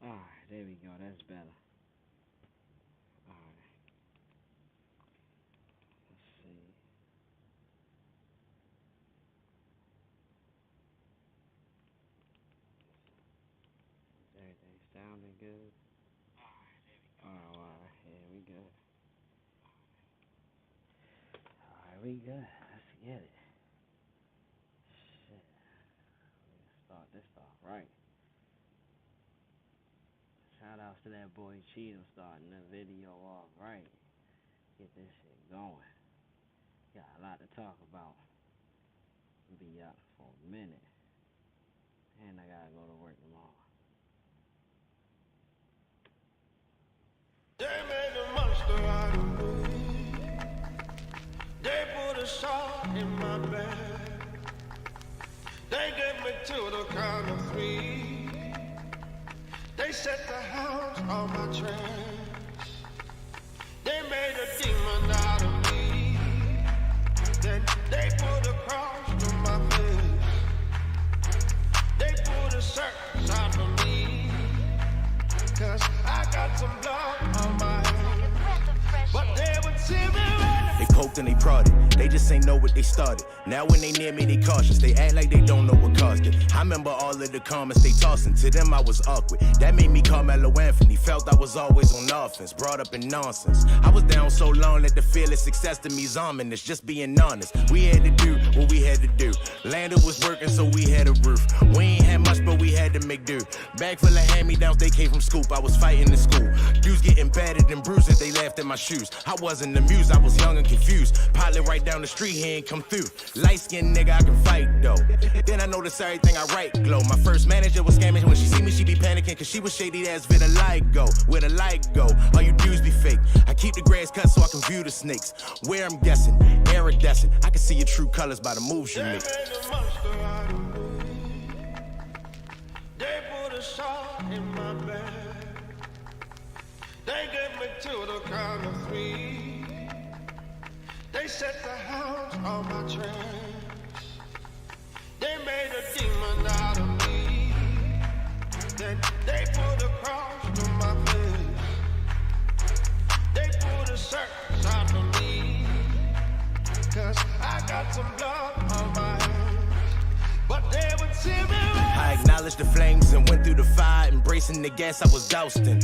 Alright, there we go. That's better. Alright. Let's see. Everything sounding good? Alright, yeah, we good. Alright, we good. Let's get it. Shit. Let's start this off right. Shout outs to that boy Cheatham starting the video off right. Get this shit going. Got a lot to talk about. Be up for a minute. And I gotta go to work tomorrow. They made a monster out of me. They put a shot in my bed. They get me to the count of 3. They set the house on my tracks. They made a demon out of me. Then they put a cross to my face. They put a circus out of me. 'Cause I got some blood on my hands. But they would see me running. They poked and they prodded, they just ain't know what they started. Now when they near me, they cautious, they act like they don't know what caused it. I remember all of the comments they tossing, to them I was awkward. That made me call Mellow Anthony, felt I was always on offense, brought up in nonsense. I was down so long that the fearless success to me's ominous, just being honest. We had to do what we had to do. Lander was working, so we had a roof. We ain't had much, but we had to make do. Bag full of hand-me-downs, they came from Scoop, I was fighting in school. Dudes getting battered and bruised, they laughed at my shoes. I wasn't amused, I was young and confused. Pilot right down the street, he ain't come through. Light-skinned nigga, I can fight though. Then I noticed everything I write glow. My first manager was scamming. When she see me, she be panicking, cause she was shady ass with a light go. Where the light go, all you dudes be fake. I keep the grass cut so I can view the snakes. Where I'm guessing, iridescent. I can see your true colors by the moves you make. They made a monster out of me. They put a shot in my bed. They get me to the count of 3. They set the house on my tracks. They made a demon out of me. Then they put a cross to my face. They put a circus out of me. 'Cause I got some blood on my hands. But they would see me running. I acknowledged the flames and went through the fire, embracing the gas I was dousing.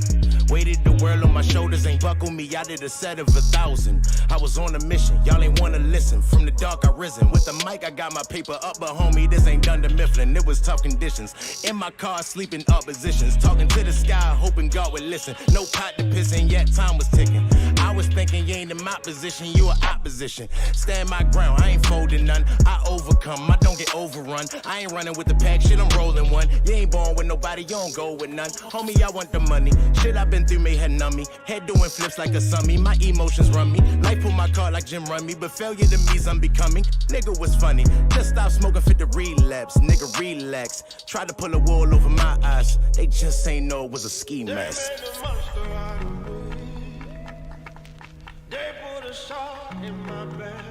Weighted the world on my shoulders, ain't buckle me out of the set of 1,000. I was on a mission, y'all ain't wanna listen. From the dark I risen, with the mic I got my paper up, but homie, this ain't done to Mifflin. It was tough conditions, in my car sleeping up positions. Talking to the sky, hoping God would listen. No pot to piss in, yet time was ticking. I was thinking you ain't in my position, you are opposition. Stand my ground, I ain't folding none. I overcome, I don't get overrun. I ain't running with the pack, shit, I'm rolling one. You ain't born with nobody, you don't go with none. Homie, I want the money. Shit I've been through may have numb me. Head doing flips like a summy. My emotions run me. Life pull my car like Jim run me. But failure to me's unbecoming. Nigga was funny. Just stop smoking fit the relapse. Nigga relax. Tried to pull a wool over my eyes. They just ain't know it was a ski mask. They made a monster out of me. They put a shot in my bed.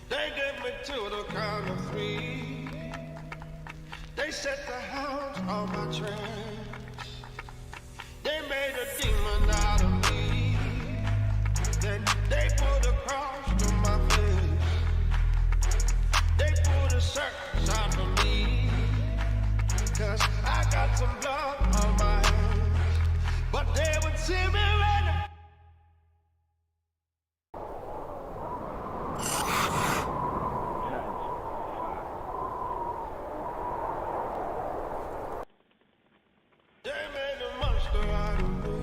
They get me to the count of 3. They set the house on my tracks. They made a demon out of me. Then they put a cross to my face. They put a circus out of me. 'Cause I got some blood on my hands. But they would see me running. They made a monster out of me.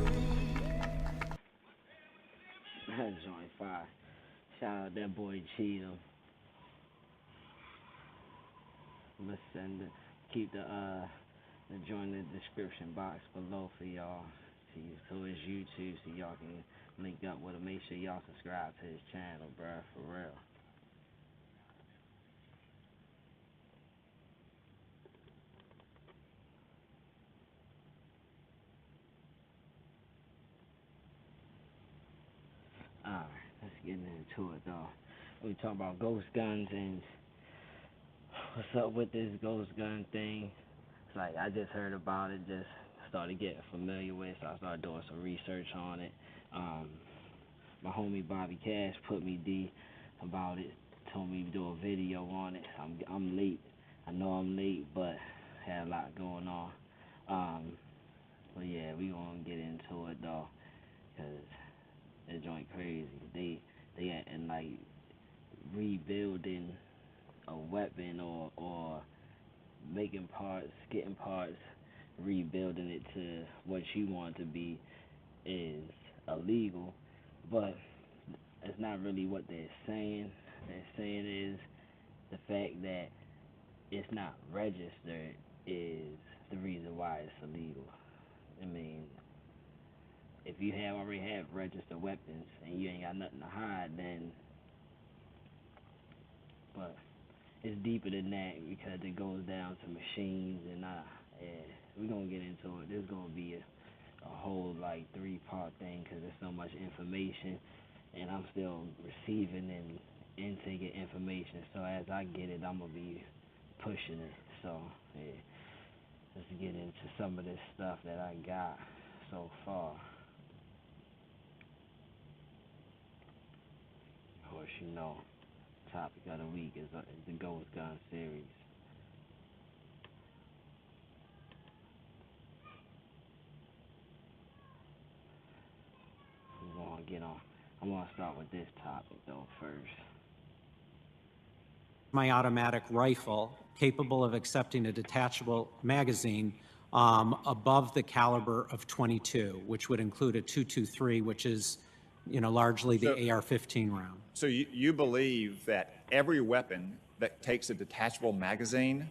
That joint fire. Shout out that boy Cheatham. Listen, keep the joint in the description box below for y'all. To his YouTube, so y'all can link up with him. Make sure y'all subscribe to his channel, bruh, for real. Alright, let's get into it though. We talk about ghost guns and what's up with this ghost gun thing. It's like I just heard about it just started getting familiar with. So I started doing some research on it. Um, my homie Bobby Cash put me D about it. Told me to do a video on it. I'm late. I know I'm late, but had a lot going on. Um, but yeah, we gonna get into it though, cause that joint crazy. They acting like rebuilding a weapon or making parts, getting parts, rebuilding it to what you want it to be is illegal, but it's not really what they're saying. They're saying is the fact that it's not registered is the reason why it's illegal. I mean, if you already have registered weapons and you ain't got nothing to hide, then, but it's deeper than that because it goes down to machines and yeah, we're gonna get into it. There's gonna be a whole like 3-part thing because there's so much information and I'm still receiving and intaking information. So as I get it, I'm gonna be pushing it. So yeah, let's get into some of this stuff that I got so far. Of course, you know, topic of the week is the Ghost Gun series. We're gonna get on. I'm gonna start with this topic though first. Semi-automatic rifle capable of accepting a detachable magazine above the caliber of 22, which would include a 223, which is, largely the AR-15 round. So you believe that every weapon that takes a detachable magazine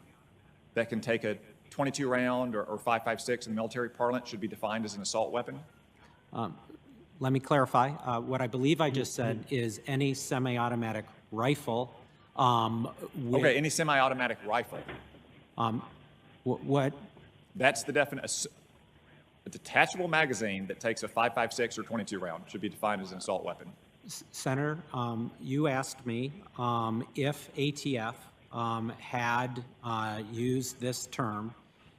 that can take a 22 round or 5.56 in military parlance should be defined as an assault weapon? Let me clarify. What I believe I just said is any semi-automatic rifle. Okay, any semi-automatic rifle. What? That's the definition. A detachable magazine that takes a 5.56 or 22 round should be defined as an assault weapon. Senator, you asked me if ATF had used this term,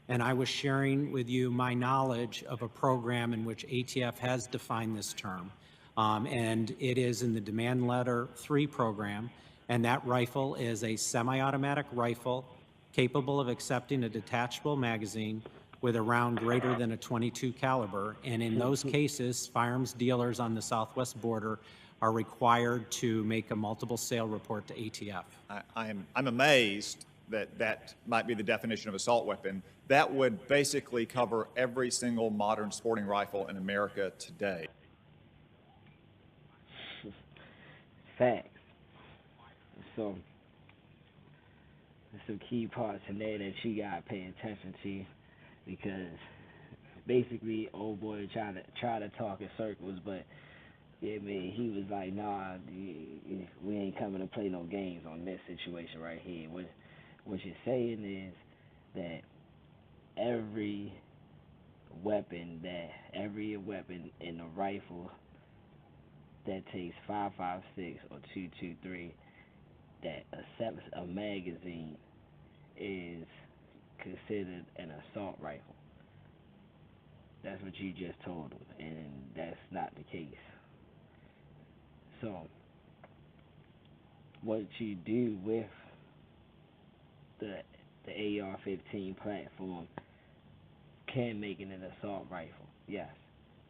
and I was sharing with you my knowledge of a program in which ATF has defined this term. And it is in the Demand Letter 3 program, and that rifle is a semi-automatic rifle capable of accepting a detachable magazine with a round greater than a 22 caliber. And in those cases, firearms dealers on the southwest border are required to make a multiple sale report to ATF. I'm amazed that that might be the definition of assault weapon. That would basically cover every single modern sporting rifle in America today. Facts. So there's some key parts in there that you gotta pay attention to because basically old boy try to talk in circles, but yeah, man, he was like, nah, we ain't coming to play no games on this situation right here. What you're saying is that every weapon in a rifle that takes 5.56 or 223 that accepts a magazine is considered an assault rifle. That's what you just told them, and that's not the case. So, what you do with the AR-15 platform can make it an assault rifle, yes.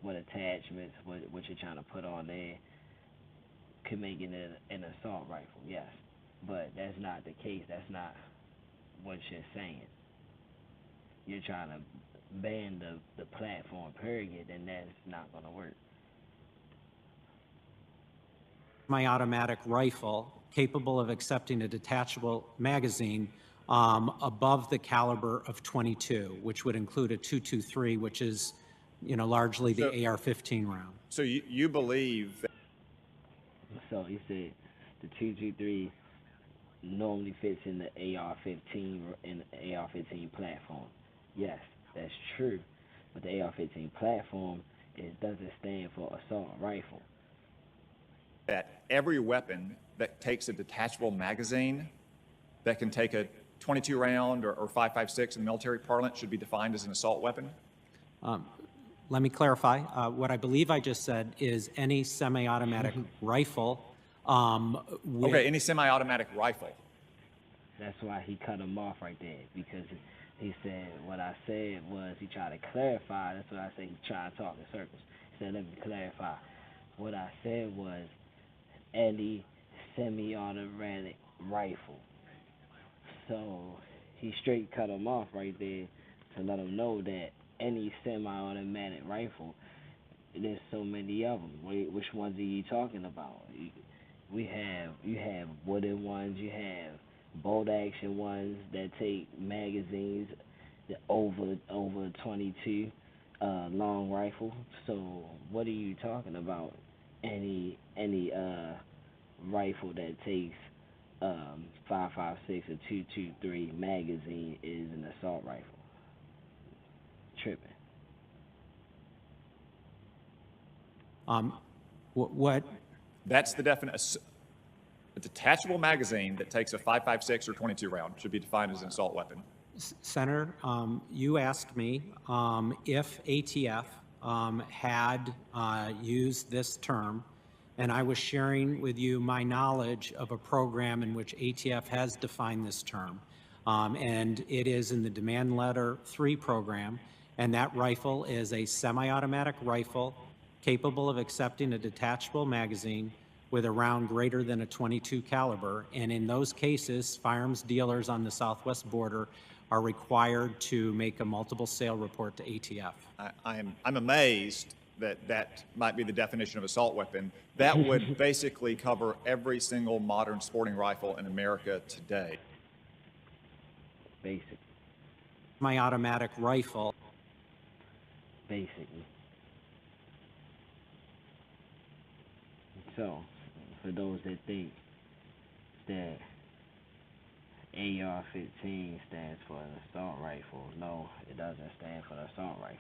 What attachments, what you're trying to put on there, can make it an assault rifle, yes. But that's not the case. That's not what you're saying. You're trying to ban the platform, period, and that's not going to work. Semi-automatic rifle capable of accepting a detachable magazine above the caliber of 22, which would include a 223, which is, largely the AR-15 round. So you believe that... So he said the 223 normally fits in the AR-15 platform. Yes, that's true. But the AR-15 platform doesn't stand for assault rifle. That every weapon that takes a detachable magazine that can take a 22 round or 5.56 in military parlance should be defined as an assault weapon? Let me clarify. What I believe I just said is any semi-automatic rifle with Okay, any semi-automatic rifle. That's why he cut him off right there, because he said what I said was he tried to clarify. That's what I said. He tried to talk in circles. He said, let me clarify. What I said was any semi-automatic rifle. So he straight cut him off right there to let him know that any semi-automatic rifle, there's so many of them. Which ones are you talking about? You have wooden ones. You have bolt action ones that take magazines over 22 long rifle. So what are you talking about? Any rifle that takes 5.56 or 2.23 magazine is an assault rifle. Tripping. what That's the definition. A detachable magazine that takes a 5.56 or 22 round should be defined as an assault weapon. Senator, you asked me if ATF had used this term, and I was sharing with you my knowledge of a program in which ATF has defined this term. And it is in the Demand Letter 3 program, and that rifle is a semi-automatic rifle capable of accepting a detachable magazine with a round greater than a 22 caliber. And in those cases, firearms dealers on the southwest border are required to make a multiple sale report to ATF. I'm amazed that that might be the definition of assault weapon. That would basically cover every single modern sporting rifle in America today. Basic. My automatic rifle. Basically. So, for those that think that AR-15 stands for an assault rifle, no, it doesn't stand for an assault rifle.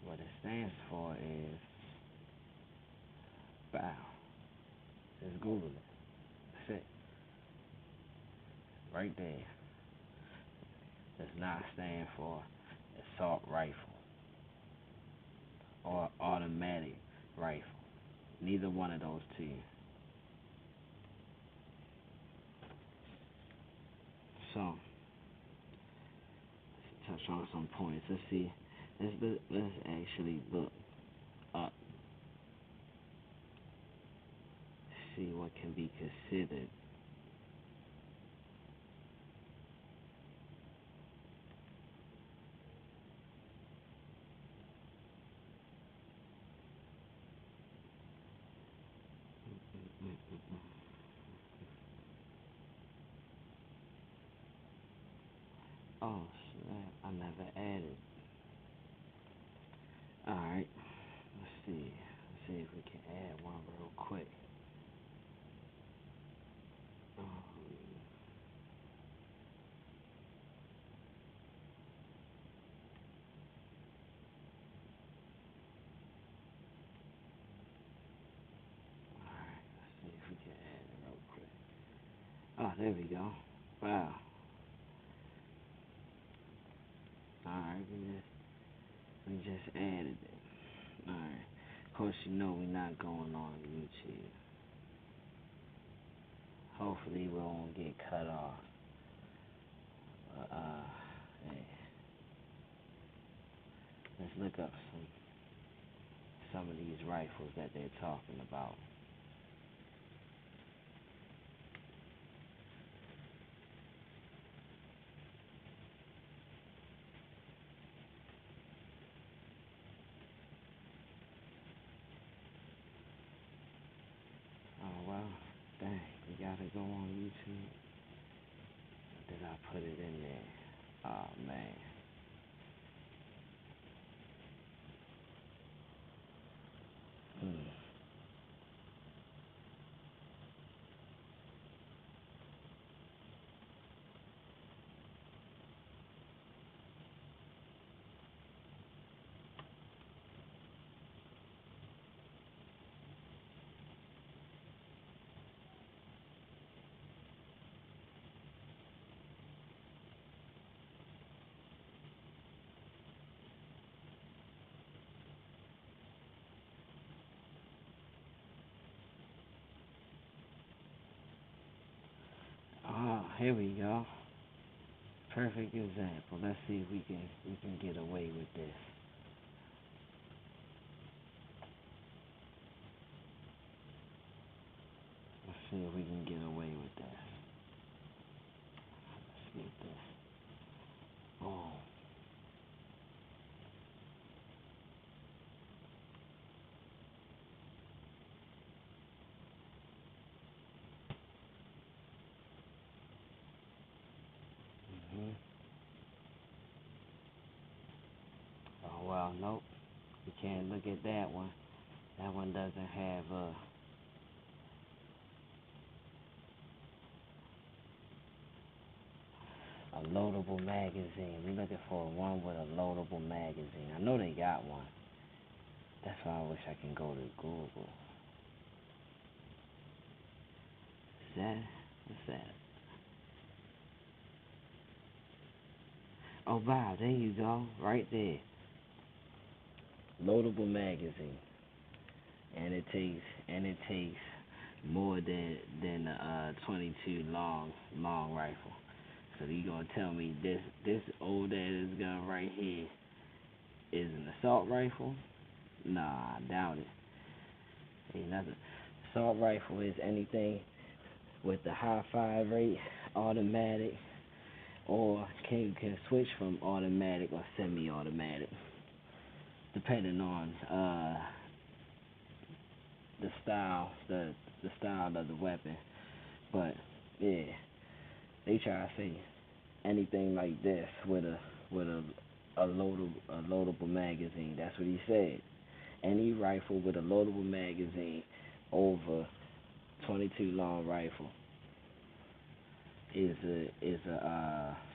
What it stands for is bow. Just Google it. That's it. Right there. Does not stand for assault rifle or automatic rifle. Neither one of those two. So, let's touch on some points. Let's see. Let's actually look up. See what can be considered. Oh, snap. I never added. Alright. Let's see. Let's see if we can add one real quick. Alright. Let's see if we can add it real quick. Oh, there we go. Wow. Alright, we just added it. Alright. Of course, you know we're not going on YouTube. Hopefully we won't get cut off. Hey. Let's look up some of these rifles that they're talking about. Oh well, dang, we gotta go on YouTube. Did I put it in there? Oh man. here we go. Perfect example. Let's see if we can get away with this. Let's see if we can get away with this. Let's get this. Oh. hmm Oh well, nope. We can't look at that one. That one doesn't have a loadable magazine. We're looking for one with a loadable magazine. I know they got one. That's why I wish I can go to Google. Is that? What's that? Oh, wow, there you go. Right there. Loadable magazine. And it takes more than a 22 long rifle. So you gonna tell me this old ass gun right here is an assault rifle? Nah, I doubt it. Ain't nothing. Assault rifle is anything with the high fire rate, automatic, or can switch from automatic or semi-automatic, depending on the style of the weapon. But yeah, they try to say anything like this with a loadable magazine. That's what he said. Any rifle with a loadable magazine over 22 long rifle is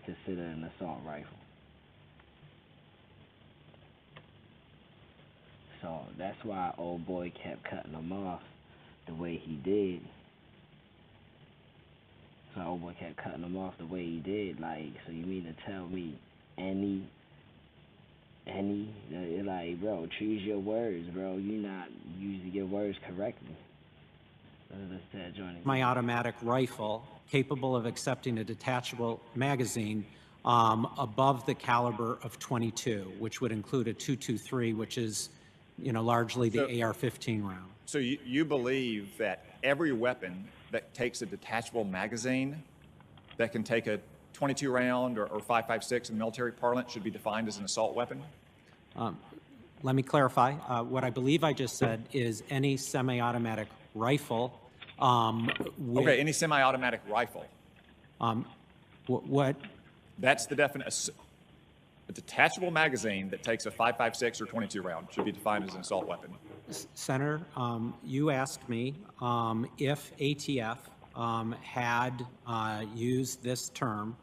considered an assault rifle. So that's why old boy kept cutting them off the way he did. So old boy kept cutting them off the way he did. Like, so you mean to tell me any like, bro, choose your words, bro. You're not using your words correctly. Semi-automatic rifle capable of accepting a detachable magazine above the caliber of 22, which would include a 223, which is, largely the AR-15 round. So you believe that every weapon that takes a detachable magazine that can take a 22 round or 5.56 in military parlance should be defined as an assault weapon? Let me clarify. What I believe I just said is any semi-automatic rifle. Okay, any semi-automatic rifle. What? That's the definition. A detachable magazine that takes a 5.56 or 22 round should be defined as an assault weapon. Senator, you asked me if ATF had used this term,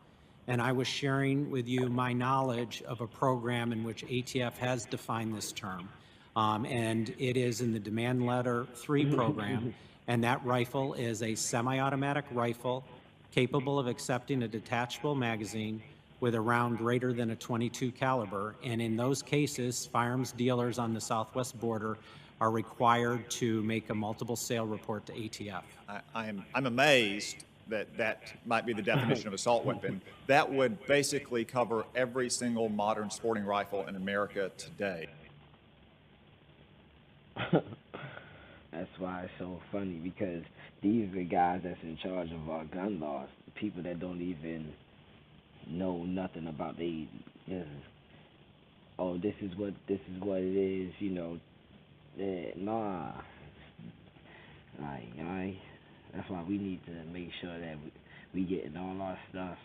and I was sharing with you my knowledge of a program in which ATF has defined this term. And it is in the Demand Letter 3 program, and that rifle is a semi-automatic rifle capable of accepting a detachable magazine with a round greater than a 22 caliber. And in those cases, firearms dealers on the southwest border are required to make a multiple sale report to ATF. I'm amazed that might be the definition of assault weapon. That would basically cover every single modern sporting rifle in America today. That's why it's so funny, because these are the guys that's in charge of our gun laws. People that don't even know nothing about this. Oh, this is what it is. Nah. Alright. That's why we need to make sure that we getting all our stuff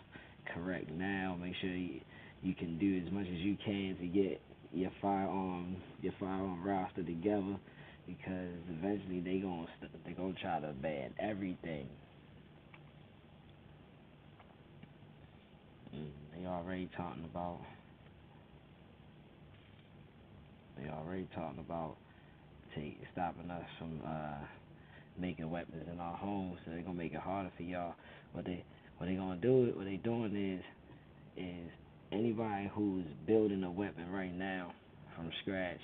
correct now. Make sure you can do as much as you can to get your firearm roster together, because eventually they gonna try to ban everything. They already talking about stopping us from making weapons in our homes. So they're gonna make it harder for y'all. What they gonna do? What they doing is anybody who's building a weapon right now from scratch,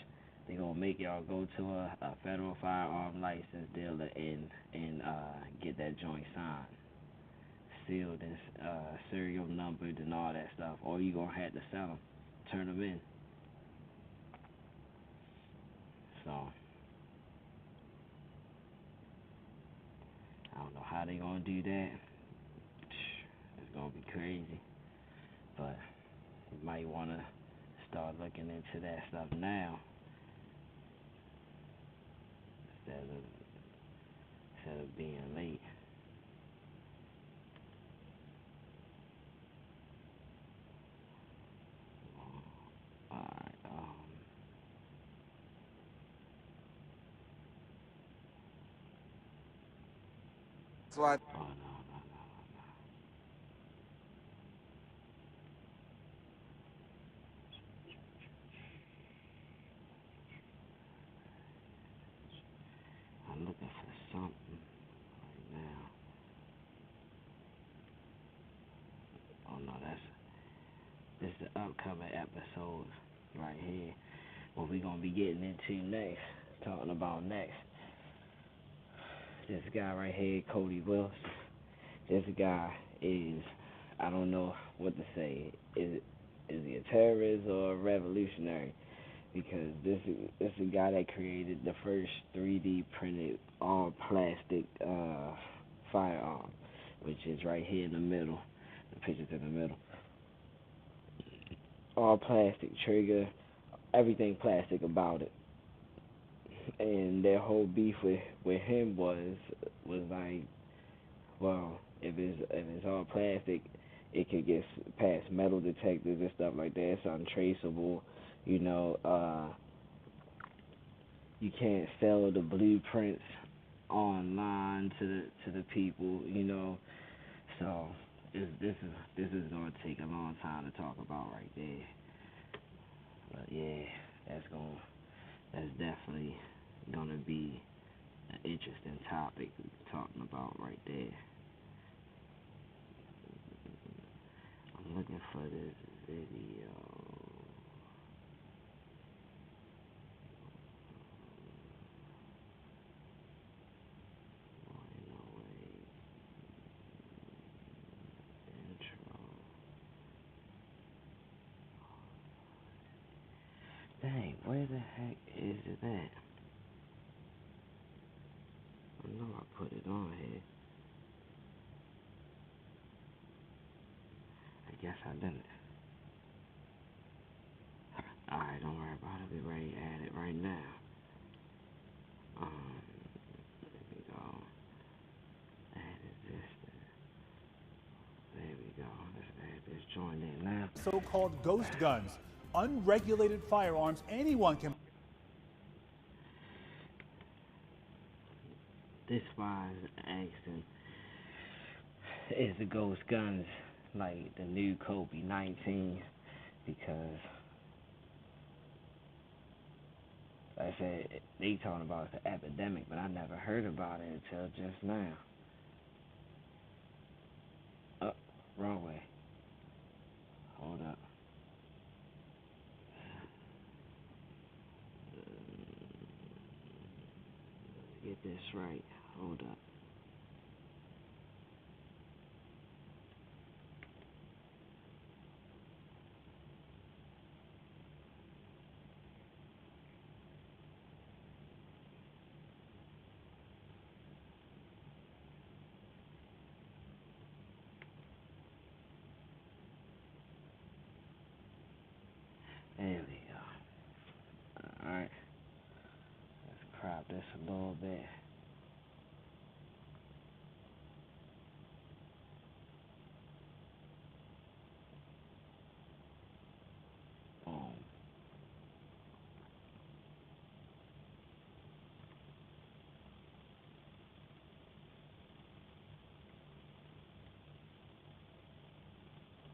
they gonna make y'all go to a federal firearm license dealer and get that joint signed. sealed and serial numbered and all that stuff, or you gonna have to sell them, turn them in. So I don't know how they gonna do that. It's gonna be crazy, but you might wanna start looking into that stuff now instead of being late. Alright, oh no. I'm looking for something right now. Oh no, this is the upcoming episodes right here. What we gonna be getting into next, talking about next. This guy right here, Cody Wilson. This guy is, I don't know what to say. Is he a terrorist or a revolutionary? Because this is the guy that created the first 3D printed all plastic firearm, which is right here in the middle. The picture's in the middle. All plastic trigger, everything plastic about it. And their whole beef with him was like, well, if it's all plastic, it could get past metal detectors and stuff like that. It's untraceable, you know. You can't sell the blueprints online to the people, you know. So this is gonna take a long time to talk about right there. But yeah, that's definitely gonna be an interesting topic talking about right there. I'm looking for this video. No way. Intro. Dang, where the heck is it at? I know I put it on here. I guess I didn't. Alright, don't worry about it. Be ready to add it right now. There we go. Added this. There we go. Let's add this joint in now. So-called ghost guns, unregulated firearms anyone can. This spy is asking, is the ghost guns like the new Kobe19? Because like I said, they talking about it's an epidemic, but I never heard about it until just now. Oh, wrong way. Hold up. Let's get this right. Hold up. There we go. Alright. Let's crop this a little bit. Boom.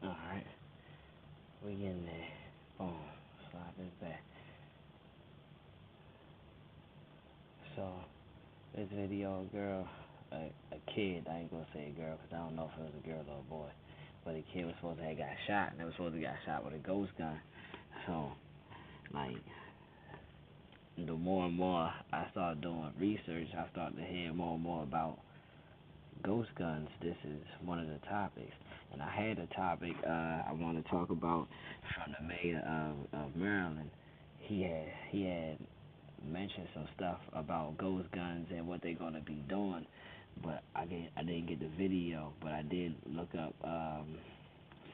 Alright. We getting there. Boom. Slide this back. So, this video, girl, a kid, I ain't gonna say a girl because I don't know if it was a girl or a boy, but a kid was supposed to have got shot, and they was supposed to got shot with a ghost gun. So, like, the more and more I started doing research, I started to hear more and more about ghost guns. This is one of the topics, and I had a topic I want to talk about from the mayor of Maryland. He had mentioned some stuff about ghost guns and what they're gonna be doing, but I didn't get the video, but I did look up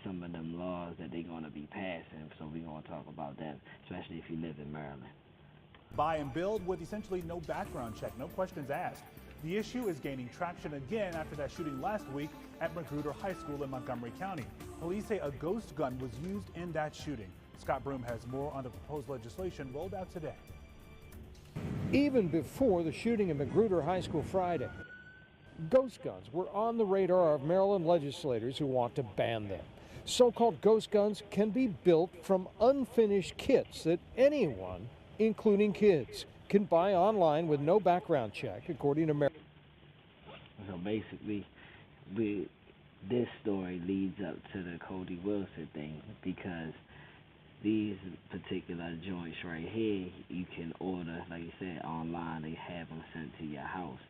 some of them laws that they're gonna be passing. So we're gonna talk about that, especially if you live in Maryland. Buy and build with essentially no background check, no questions asked. The issue is gaining traction again after that shooting last week at Magruder High School in Montgomery County. Police say a ghost gun was used in that shooting. Scott Broom has more on the proposed legislation rolled out today. Even before the shooting at Magruder High School Friday, ghost guns were on the radar of Maryland legislators who want to ban them. So-called ghost guns can be built from unfinished kits that anyone, including kids, can buy online with no background check, according to Maryland. So basically, this story leads up to the Cody Wilson thing, because these particular joints right here, you can order, like you said, online. They have them sent to your house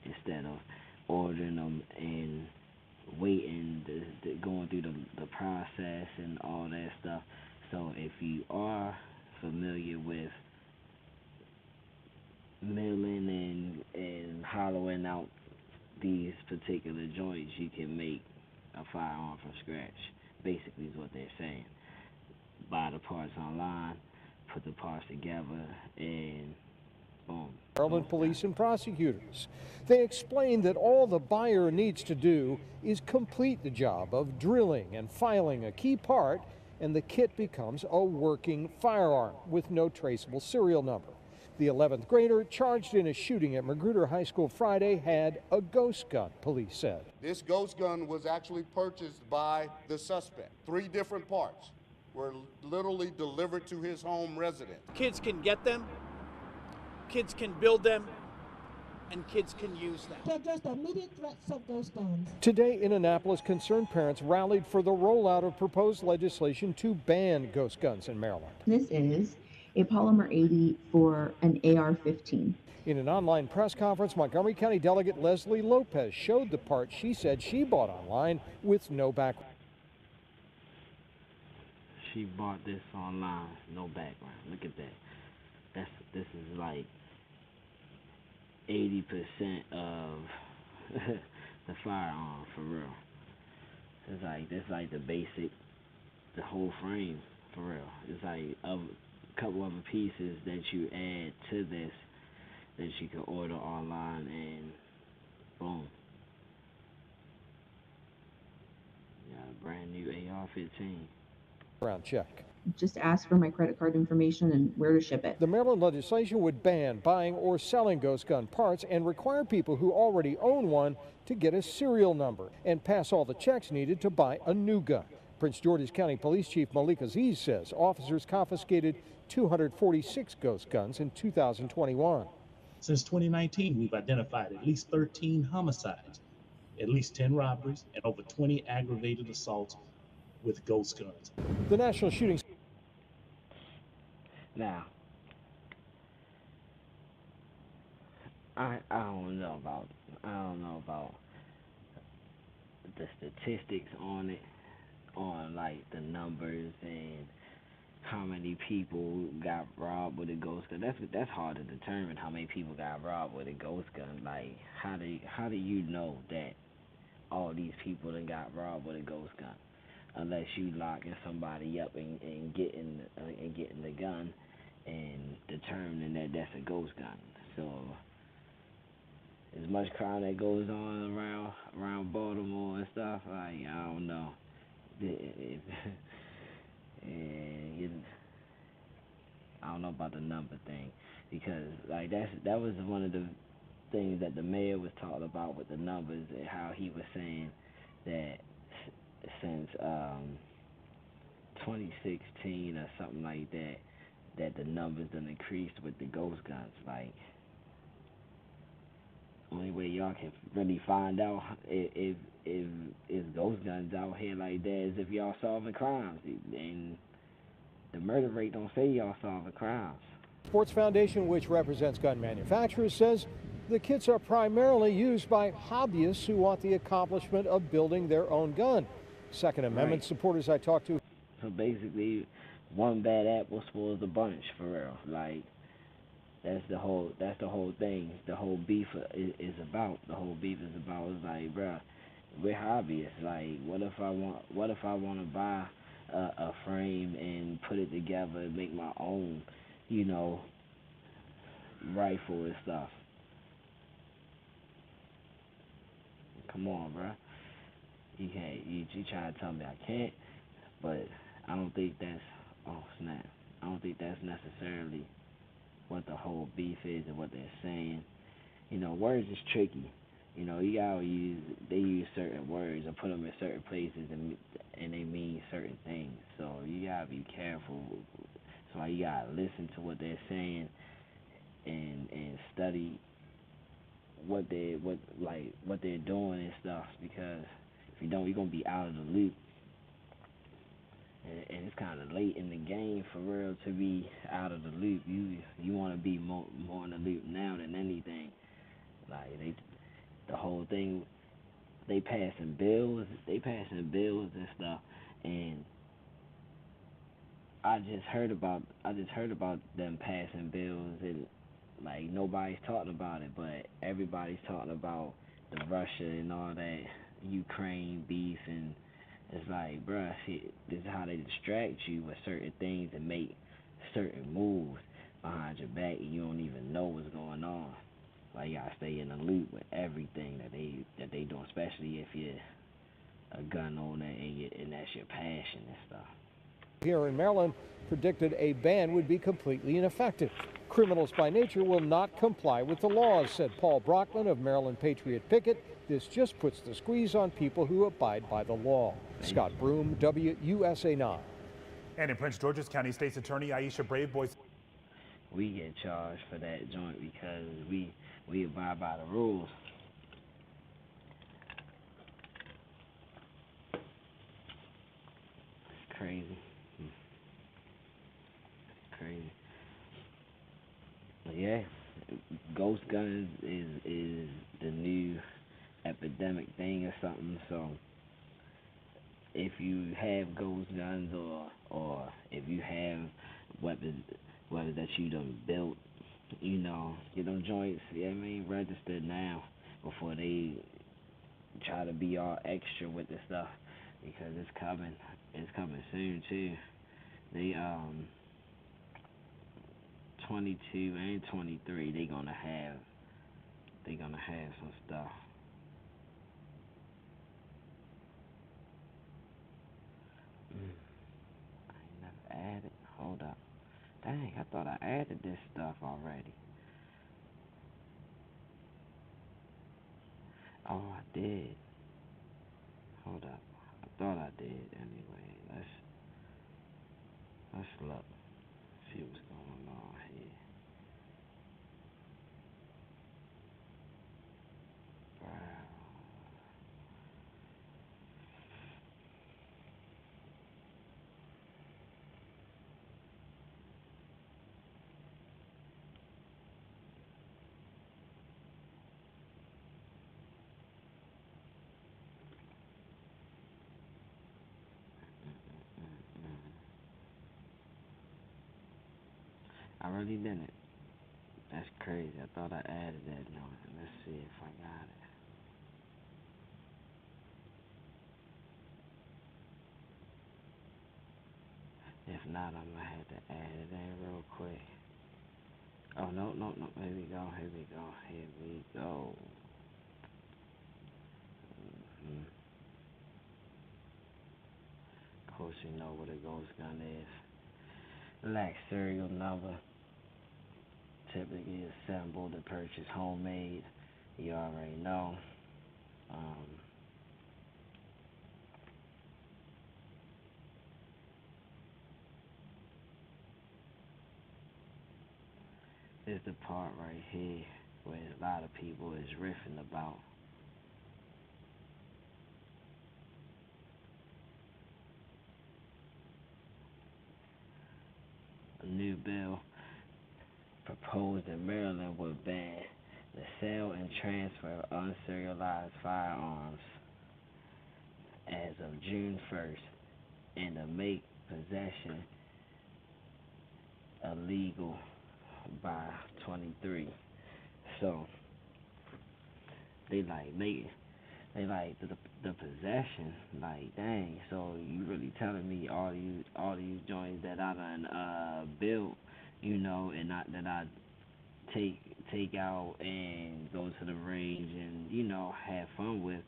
instead of ordering them and waiting, going through the process and all that stuff. So if you are familiar with milling and hollowing out these particular joints, you can make a firearm from scratch. Basically is what they're saying. Buy the parts online, put the parts together, and boom. Maryland police and prosecutors. They explained that all the buyer needs to do is complete the job of drilling and filing a key part, and the kit becomes a working firearm with no traceable serial number. The 11th grader charged in a shooting at Magruder High School Friday had a ghost gun, police said. This ghost gun was actually purchased by the suspect. 3 different parts were literally delivered to his home residence. Kids can get them, kids can build them, and kids can use them. To address the immediate threats of ghost guns. Today in Annapolis, concerned parents rallied for the rollout of proposed legislation to ban ghost guns in Maryland. This is a polymer 80 for an AR-15. In an online press conference, Montgomery County Delegate Leslie Lopez showed the part she said she bought online with no background. She bought this online, no background. Look at that. This is like 80% of the firearm, for real. It's like the basic, the whole frame, for real. It's like a couple other pieces that you add to this that you can order online, and boom. You got a brand new AR-15. Background check. Just ask for my credit card information and where to ship it. The Maryland legislation would ban buying or selling ghost gun parts and require people who already own one to get a serial number and pass all the checks needed to buy a new gun. Prince George's County Police Chief Malik Aziz says officers confiscated 246 ghost guns in 2021. Since 2019, we've identified at least 13 homicides, at least 10 robberies, and over 20 aggravated assaults with ghost guns. The National Shooting. Now, I don't know about the statistics on it, on like the numbers and how many people got robbed with a ghost gun. That's hard to determine how many people got robbed with a ghost gun. Like, how do you know that all these people that got robbed with a ghost gun? Unless you locking somebody up and getting the gun and determining that that's a ghost gun. So as much crime that goes on around Baltimore and stuff, like, I don't know. I don't know about the number thing, because like that was one of the things that the mayor was talking about with the numbers, and how he was saying that since 2016 or something like that, that the numbers done increased with the ghost guns. Like, only way y'all can really find out if ghost guns out here like that is if y'all solving crimes, and the murder rate don't say y'all solving crimes. Sports Foundation, which represents gun manufacturers, says the kits are primarily used by hobbyists who want the accomplishment of building their own gun. Second Amendment supporters I talked to. So basically, one bad apple spoils the bunch, for real. Like, that's the whole thing. The whole beef is about. The whole beef is about. It's like, bruh, we're hobbyists. Like, what if I want to buy a frame and put it together and make my own, you know, rifle and stuff? Come on, bruh. You can't. You try to tell me I can't, but I don't think that's. Oh snap! I don't think that's necessarily what the whole beef is and what they're saying. You know, words is tricky. You know, you gotta they use certain words or put them in certain places and they mean certain things. So you gotta be careful. So you gotta listen to what they're saying and study what they're doing and stuff, because if you don't, you're gonna be out of the loop. And it's kind of late in the game for real to be out of the loop. You want to be more in the loop now than anything. Like the whole thing, they passing bills and stuff. And I just heard about them passing bills, and like nobody's talking about it, but everybody's talking about the Russia and all that Ukraine beef, and it's like, bruh, this is how they distract you with certain things and make certain moves behind your back, and you don't even know what's going on. Like, you gotta stay in the loop with everything that they doing, especially if you're a gun owner and that's your passion and stuff. Here in Maryland predicted a ban would be completely ineffective. Criminals by nature will not comply with the laws, said Paul Brockman of Maryland Patriot Picket. This just puts the squeeze on people who abide by the law. Scott Broom, WUSA 9. And in Prince George's County, State's Attorney Aisha Braveboy. We get charged for that joint because we abide by the rules. It's crazy. Crazy. But yeah, ghost guns is the new epidemic thing or something. So if you have ghost guns or if you have weapons that you done built, you know, get them joints, registered now before they try to be all extra with the stuff, because it's coming soon too. They 22 and 23, they gonna have some stuff. I ain't never added. Hold up. Dang, I thought I added this stuff already. Oh, I did. Hold up. I thought I did anyway. Let's look. See what's going on here. Wow. I really didn't. That's crazy. I thought I added that note. Let's see if I got it. If not, I'm gonna have to add it in real quick. Oh, no. Here we go. Of course, you know what a ghost gun is. Lack serial number. Typically assembled and purchased homemade. You already know. This is the part right here where a lot of people is riffing about. A new bill proposed in Maryland would ban the sale and transfer of unserialized firearms as of June 1st and to make possession illegal by 23. So they like the possession, like dang. So you really telling me all these joints that I done built, and not that I take out and go to the range and have fun with,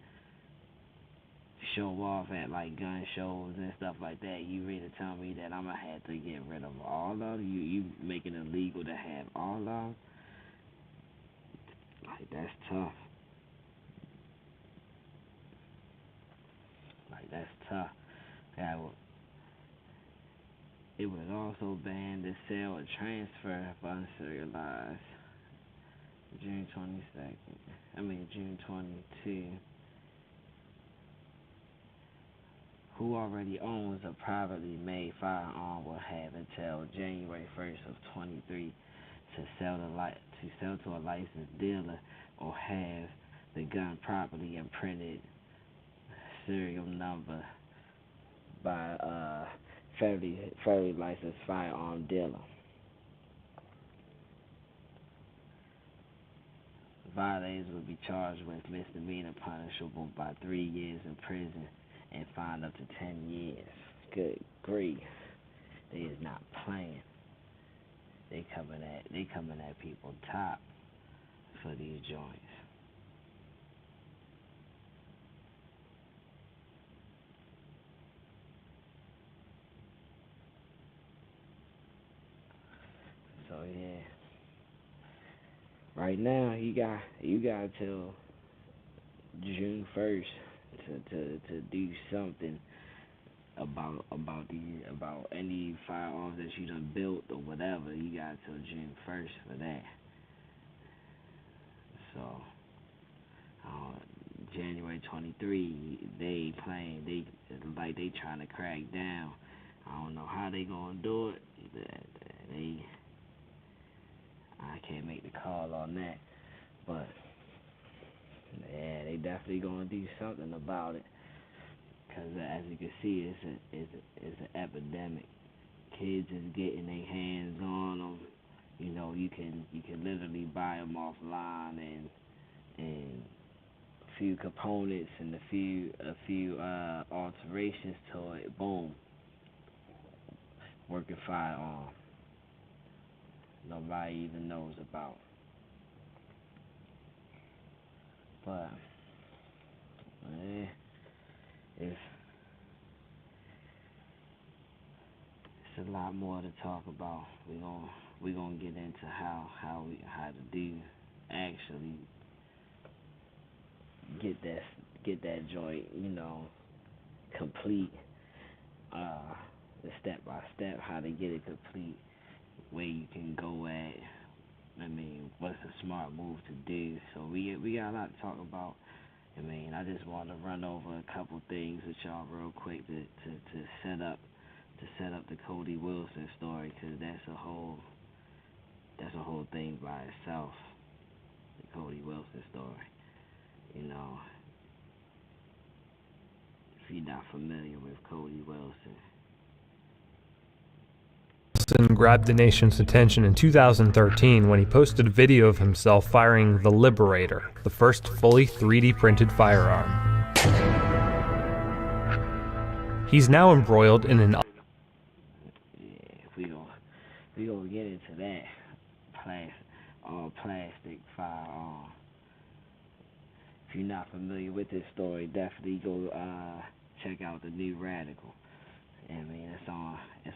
show off at like gun shows and stuff like that. You really tell me that I'm gonna have to get rid of all of them? You making it illegal to have all of them? Like that's tough. Like that's tough. It would also ban the sale or transfer of unserialized. June 22. Who already owns a privately made firearm will have until January 1st of 23 to sell to a licensed dealer or have the gun properly imprinted serial number by a federally licensed firearm dealer. Violators will be charged with misdemeanor punishable by 3 years in prison and fined up to 10 years. Good grief. They is not playing. They coming at people top for these joints. So yeah. Right now you got till June 1st to do something about any firearms that you done built or whatever. You got till June 1st for that. So January 23, they trying to crack down. I don't know how they gonna do it. I can't make the call on that, but yeah, they definitely gonna do something about it. Cause as you can see, it's an epidemic. Kids is getting their hands on them. You can literally buy them offline and a few components and a few alterations to it. Boom, working firearm. Nobody even knows about. But it's a lot more to talk about. We gonna get into how to do actually get that joint, complete. The step by step how to get it complete, where you can go at. What's a smart move to do? So we got a lot to talk about. I just want to run over a couple things with y'all real quick to set up the Cody Wilson story, because that's a whole thing by itself. The Cody Wilson story. If you're not familiar with Cody Wilson. Wilson grabbed the nation's attention in 2013 when he posted a video of himself firing the Liberator, the first fully 3D printed firearm. He's now embroiled in an... If we gonna get into that plastic firearm. If you're not familiar with this story, definitely go check out The New Radical. It's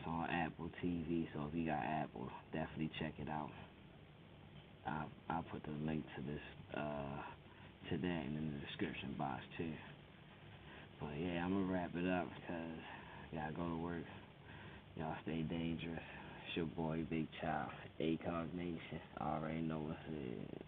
on Apple TV, so if you got Apple, definitely check it out. I'll put the link to this to that in the description box too. But yeah, I'm gonna wrap it up because gotta go to work. Y'all stay dangerous. It's your boy Big Child, ACOG Nation. I already know what's it.